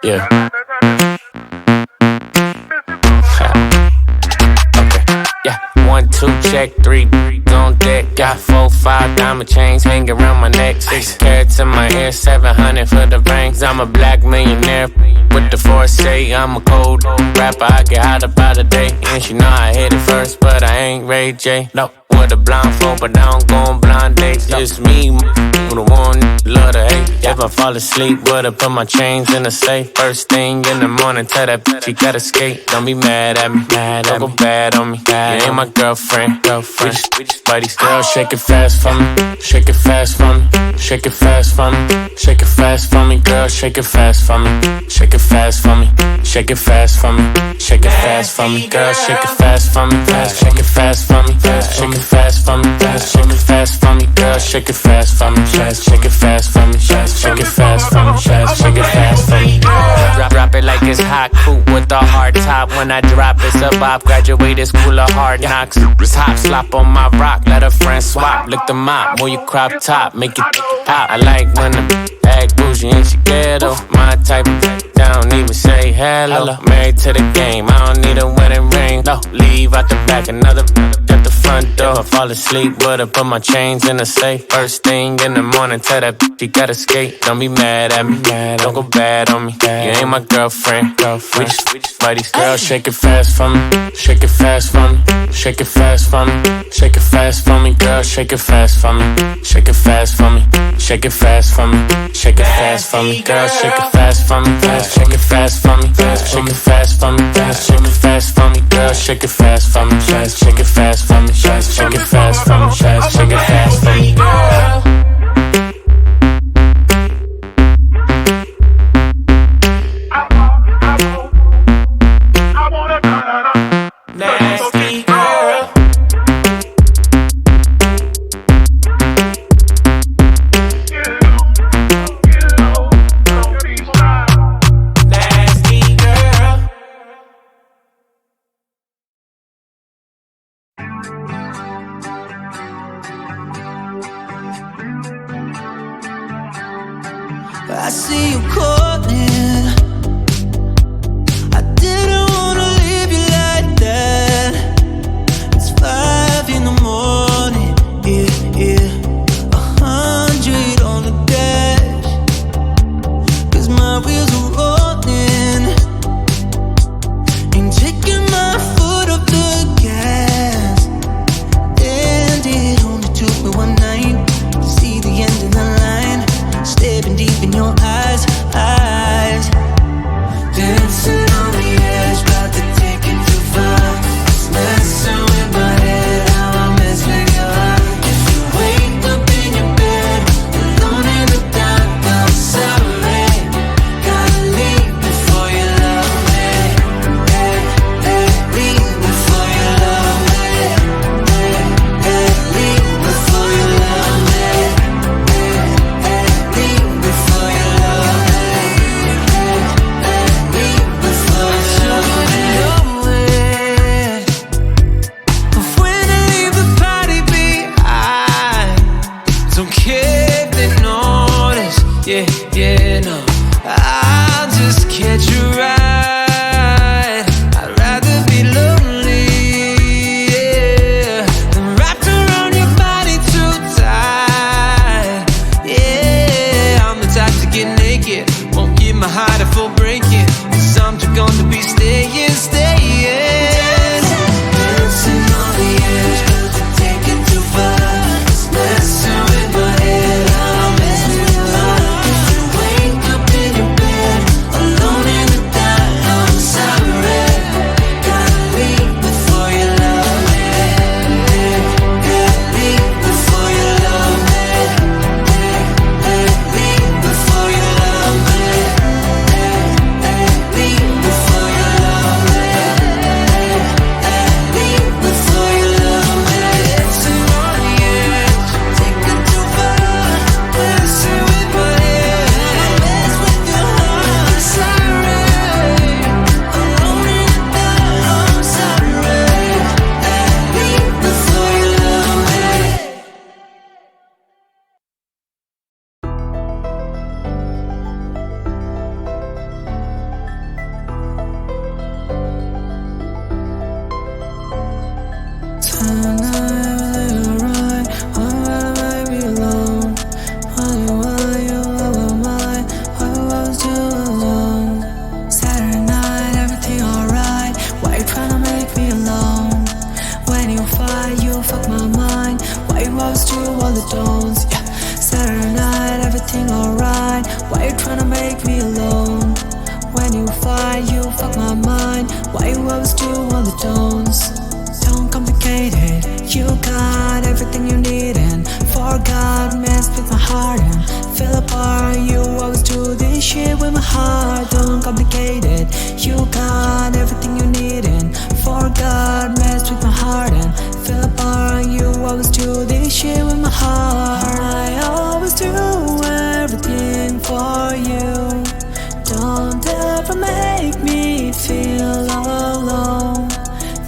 Yeah. Okay. Yeah. 1, 2, check, 3 on deck. Got 4, 5 diamond chains hanging around my neck. 6 carats in my ear, 700 for the rings. I'm a black millionaire with the foresight. I'm a cold rapper, I get hot about a day. And she know I hit it first, but I ain't Ray J. No, with a blindfold, but I don't go on blind dates. Just me, the one love to hate. If I fall asleep, would've put my chains in the safe. First thing in the morning, tell that bitch she gotta skate. Don't be mad at me, don't go bad on me. You ain't my girlfriend. We just buddies. Girl, shake it fast for me, shake it fast for me, shake it fast for me, shake it fast for me. Girl, shake it fast for me, shake it fast for me, shake it fast for me, shake it fast for me. Girl, shake it fast for me, shake it fast for me, shake it fast for me, shake it fast for me. Girl, shake it fast for me, shake it fast for me, shake it fast for me, shake it fast for me. Drop it like it's hot, coupe with a hard top. When I drop, it's a bop. Graduated school of hard knocks. Top slop on my rock, let a friend swap. Lick the mop, move your crop top, make it pop. I like when the act bougie and she ghetto. My type of don't even say hello. Married to the game, I don't need a wedding ring. No, leave out the back, another at the front door. If I fall asleep, would've put my chains in the safe. First thing in the morning, tell that bitch she gotta skate. Don't be mad at me, don't go bad on me. You ain't my girlfriend. We just buddies. Girl, shake it fast for me, shake it fast for me, shake it fast for me, shake it fast for me. Girl, shake it fast for me, shake it fast for me, shake it fast for me, shake it fast for me. Girl, shake it fast for me, shake it fast for me, shake it fast for me, shake it fast for me. Girl, shake it fast for me, shake it fast for me, shake it fast for me, shake it fast for me. Girl. Nasty girl. Nasty girl. I see you calling. I didn't wanna leave you like that. It's 5 in the morning, yeah. 100 on the dash, 'cause my wheels are rolling. Ain't taking my foot off the gas. And it only took me one night to see the end of the line. Staring deep in your eyes. Dancing on the edge, about to take it too far. It's messing with my head, how I mess with your heart. If you wake up in your bed, alone in the dark, I'm sorry. Gotta leave before you love me. Leave before you love me. Leave before you love me. Leave before you love me. Leave before you love me. Of when I leave the party behind. Don't care if they notice. Yeah, no. I'll just catch you right. I'd rather be lonely, yeah, than wrapped around your body too tight. Yeah, I'm the type to get naked, won't give my heart a full breaking. 'Cause I'm just gonna be staying. Dancing on the edge, but to take it too far. It's messing with my head, how I mess with your heart. If you wait tones. Yeah. Saturday night, everything alright. Why you tryna make me alone? When you fight, you fuck my mind. Why you always do all the tones? Don't complicate it. You got everything you need and forgot, messed with my heart and fell apart. You always do this shit with my heart. Don't complicate it. You got everything you need and forgot, messed with my heart and fell apart. You always do this shit with my heart. I always do everything for you. Don't ever make me feel alone.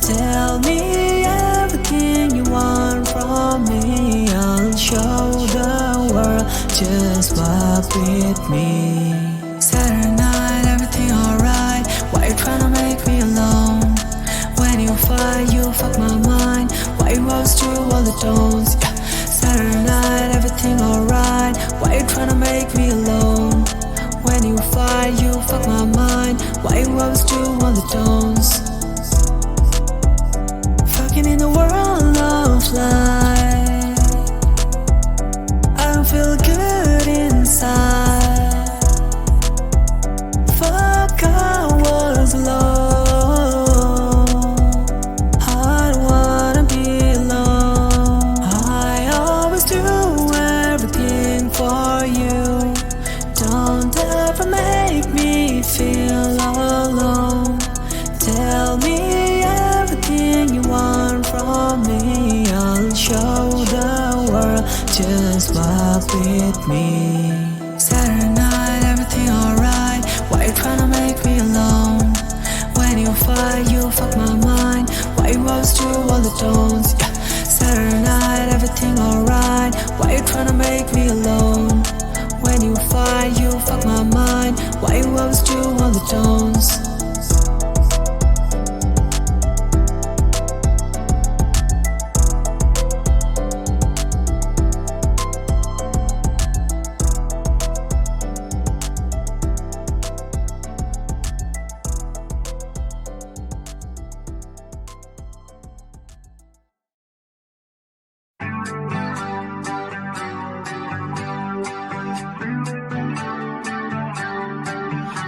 Tell me everything you want from me. I'll show the world, just walk with me. Saturday night, everything alright. Why you tryna make me alone? When you fight, you fuck my mind. Why you always do all the tones? Yeah. Saturday night, everything alright. Why you tryna make me alone? When you fight, you fuck my mind. Why you always do all the tones? Fucking in the world of light, I don't feel good inside. Fuck, I was alone. I don't wanna be alone. I always do everything for you. Don't ever make me feel alone. Tell me everything you want from me. I'll show the world, just walk with me. Saturday night, everything alright. Why you tryna make me alone? When you fight, you fuck my mind. Why you always do all the tones? Yeah. Saturday night, everything alright. Why you tryna make me alone? When you fight, you fuck my mind. Why you always do all the tones?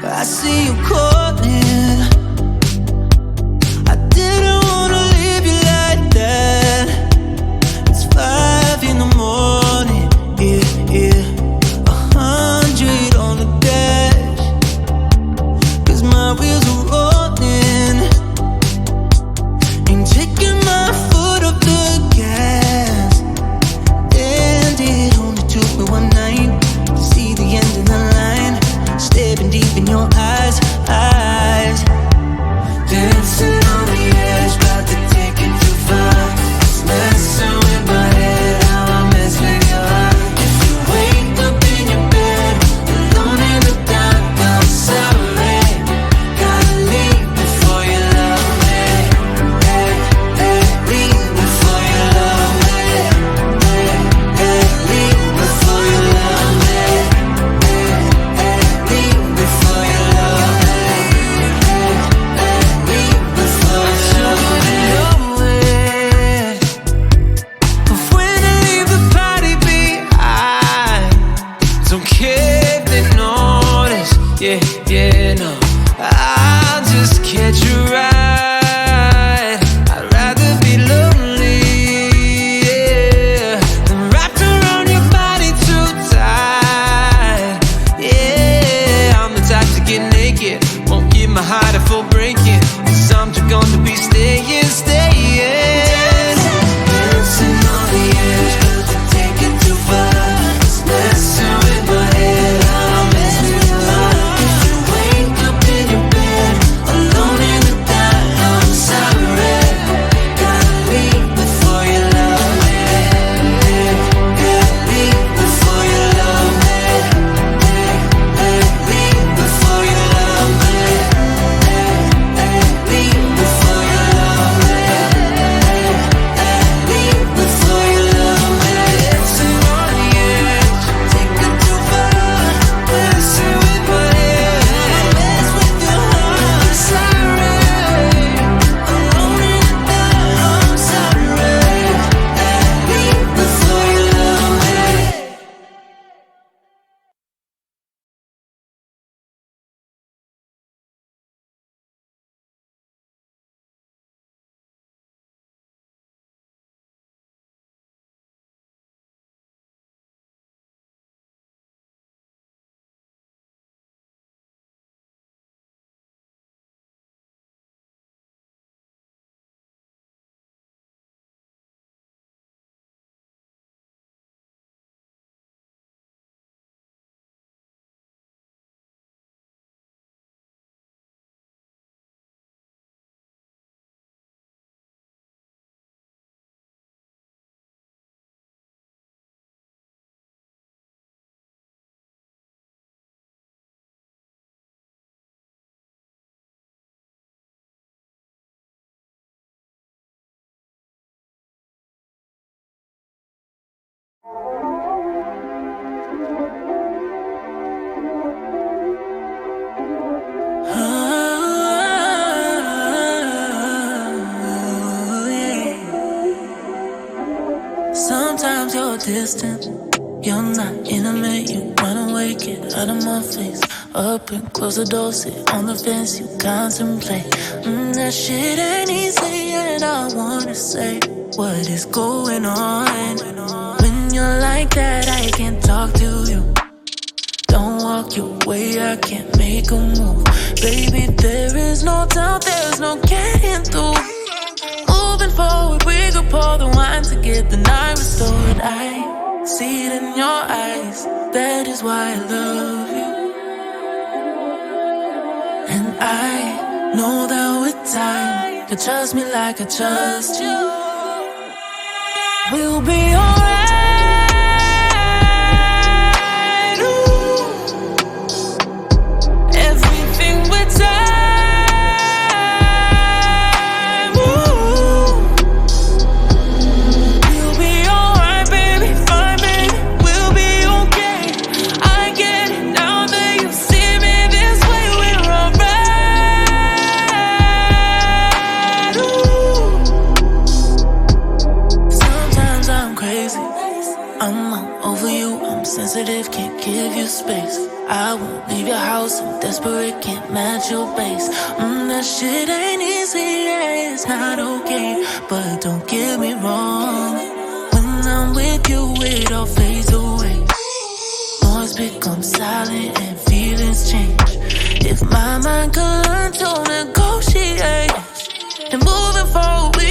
I see you calling. I didn't wanna leave you like that. It's 5 in the morning, yeah, yeah. 100 on the dash, 'cause my wheels are rolling. Ain't taking my foot off the gas. And it only took me one night to see the end of the line. Staring deep in your eyes, Sometimes you're distant, you're not intimate. You run away, get out of my face. Up and close the door, sit on the fence, you contemplate. That shit ain't easy, and I wanna say, what is going on? When you're like that, I can't talk to you. Don't walk your way, I can't make a move. Baby, there is no doubt, there's no getting through. Moving forward, we could pour the wine to get the night restored. I see it in your eyes, that is why I love you. And I know that with time, you trust me like I trust you. We'll be alright. Sensitive, can't give you space. I won't leave your house, I'm desperate, can't match your base. That shit ain't easy, yeah, it's not okay. But don't get me wrong, when I'm with you, it all fades away. Noise becomes silent and feelings change. If my mind could learn to negotiate, then moving forward,